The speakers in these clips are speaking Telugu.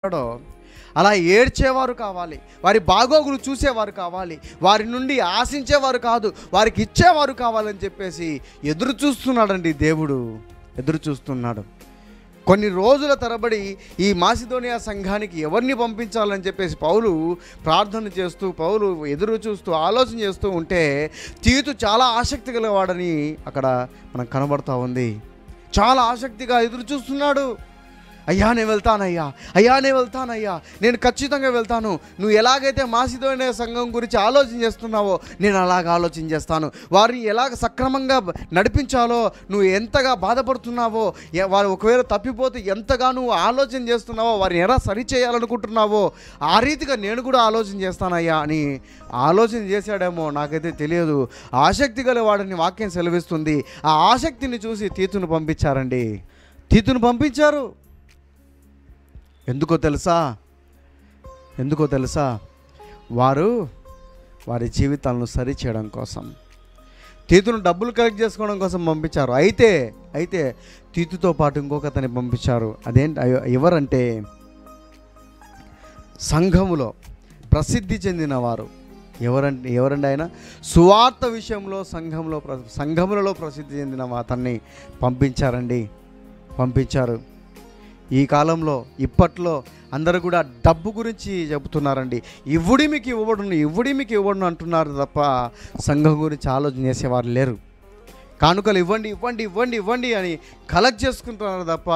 ఉన్నాడో అలా ఏడ్చేవారు కావాలి, వారి బాగోగులు చూసేవారు కావాలి, వారి నుండి ఆశించేవారు కాదు, వారికి ఇచ్చేవారు కావాలని చెప్పేసి ఎదురు చూస్తున్నాడండి. దేవుడు ఎదురు చూస్తున్నాడు. కొన్ని రోజుల తరబడి ఈ మాసిదోనియా సంఘానికి ఎవరిని పంపించాలని చెప్పేసి పౌలు ప్రార్థన చేస్తూ, పౌలు ఎదురు చూస్తూ, ఆలోచన చేస్తూ ఉంటే తీతు చాలా ఆసక్తి గలవాడని అక్కడ మనకు కనబడతా ఉంది. చాలా ఆసక్తిగా ఎదురు చూస్తున్నాడు. అయ్యా నేను వెళ్తానయ్యా, అయ్యా నేను వెళ్తానయ్యా, నేను ఖచ్చితంగా వెళ్తాను. నువ్వు ఎలాగైతే మాసిదోనియా సంఘం గురించి ఆలోచన చేస్తున్నావో నేను అలాగ ఆలోచన చేస్తాను. వారిని ఎలాగ సక్రమంగా నడిపించాలో, నువ్వు ఎంతగా బాధపడుతున్నావో, వారు ఒకవేళ తప్పిపోతే ఎంతగా నువ్వు ఆలోచన చేస్తున్నావో, వారిని ఎలా సరిచేయాలనుకుంటున్నావో ఆ రీతిగా నేను కూడా ఆలోచన చేస్తానయ్యా అని ఆలోచన చేశాడేమో నాకైతే తెలియదు. ఆసక్తి గలవాడని వాక్యం సెలవిస్తుంది. ఆ ఆసక్తిని చూసి తీతును పంపించారండి. తీతును పంపించారు. ఎందుకో తెలుసా? వారి జీవితాలను సరి చేయడం కోసం, తీతును డబ్బులు కలెక్ట్ చేసుకోవడం కోసం పంపించారు. అయితే తీతుతో పాటు ఇంకొకతని పంపించారు. ఎవరంటే సంఘములో ప్రసిద్ధి చెందినవారు. ఎవరండి ఆయన? సువార్త విషయంలో సంఘములలో ప్రసిద్ధి చెందిన అతన్ని పంపించారు. ఈ కాలంలో ఇప్పట్లో అందరూ కూడా డబ్బు గురించి చెబుతున్నారండి. ఇవ్వుడి మీకు ఇవ్వడును అంటున్నారు తప్ప సంఘం గురించి ఆలోచన చేసేవారు లేరు. కానుకలు ఇవ్వండి అని కలెక్ట్ చేసుకుంటున్నారు తప్ప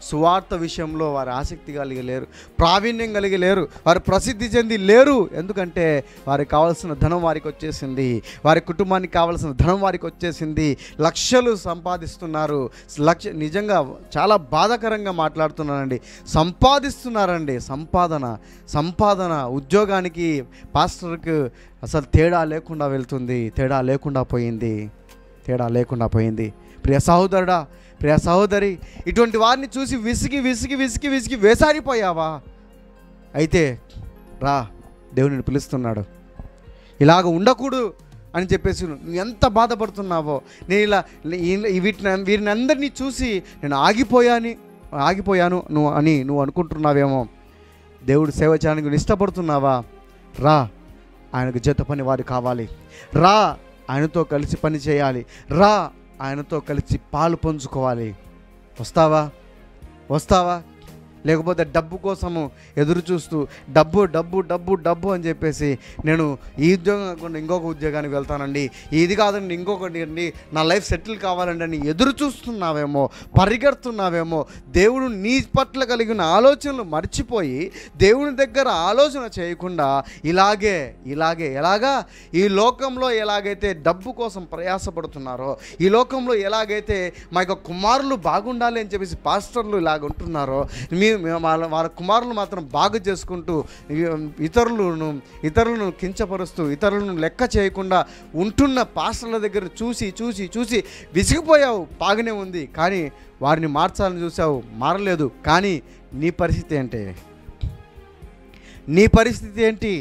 సువార్త విషయంలో వారు ఆసక్తి కలిగి లేరు, ప్రావీణ్యం కలిగి లేరు, వారు ప్రసిద్ధి చెంది లేరు. ఎందుకంటే వారికి కావాల్సిన ధనం వారికి వచ్చేసింది, వారి కుటుంబానికి కావాల్సిన ధనం వారికి వచ్చేసింది. లక్షలు సంపాదిస్తున్నారు. నిజంగా చాలా బాధాకరంగా మాట్లాడుతున్నానండి. సంపాదిస్తున్నారండి. సంపాదన ఉద్యోగానికి పాస్టర్కి అసలు తేడా లేకుండా పోయింది. ప్రియ సహోదరుడా, ప్రియ సహోదరి, ఇటువంటి వారిని చూసి విసిగి వేసారిపోయావా? అయితే రా, దేవునిని పిలుస్తున్నాడు. ఇలాగ ఉండకూడదు అని చెప్పేసి నువ్వు ఎంత బాధపడుతున్నావో, నేను వీరిని అందరినీ చూసి నేను ఆగిపోయాను నువ్వు అనుకుంటున్నావేమో. దేవుడు సేవ చేయడానికి నువ్వు ఇష్టపడుతున్నావా? రా, ఆయనకు జత పని వారు కావాలి. రా, ఆయనతో కలిసి పని చేయాలి. రా, ఆయనతో కలిసి పాలు పంచుకోవాలి. వస్తావా? లేకపోతే డబ్బు కోసము ఎదురు చూస్తూ డబ్బు అని చెప్పేసి నేను ఈ ఉద్యోగం కాకుండా ఇంకొక ఉద్యోగానికి వెళ్తానండి, ఇది కాదండి ఇంకొకటి అండి, నా లైఫ్ సెటిల్ కావాలండి అని ఎదురు చూస్తున్నావేమో, పరిగెడుతున్నావేమో. దేవుడు నీ పట్ల కలిగిన ఆలోచనలు మర్చిపోయి దేవుని దగ్గర ఆలోచన చేయకుండా ఎలాగా ఈ లోకంలో ఎలాగైతే డబ్బు కోసం ప్రయాసపడుతున్నారో, ఈ లోకంలో ఎలాగైతే మా యొక్క కుమారులు బాగుండాలి అని చెప్పేసి పాస్టర్లు ఇలాగ ఉంటున్నారో, వాళ్ళ కుమారులు మాత్రం బాగు చేసుకుంటూ ఇతరులను కించపరుస్తూ ఇతరులను లెక్క చేయకుండా ఉంటున్న పాస్టర్ల దగ్గర చూసి విసిగిపోయావు. బాగానే ఉంది, కానీ వారిని మార్చాలని చూసావు, మారలేదు. కానీ నీ పరిస్థితి ఏంటి?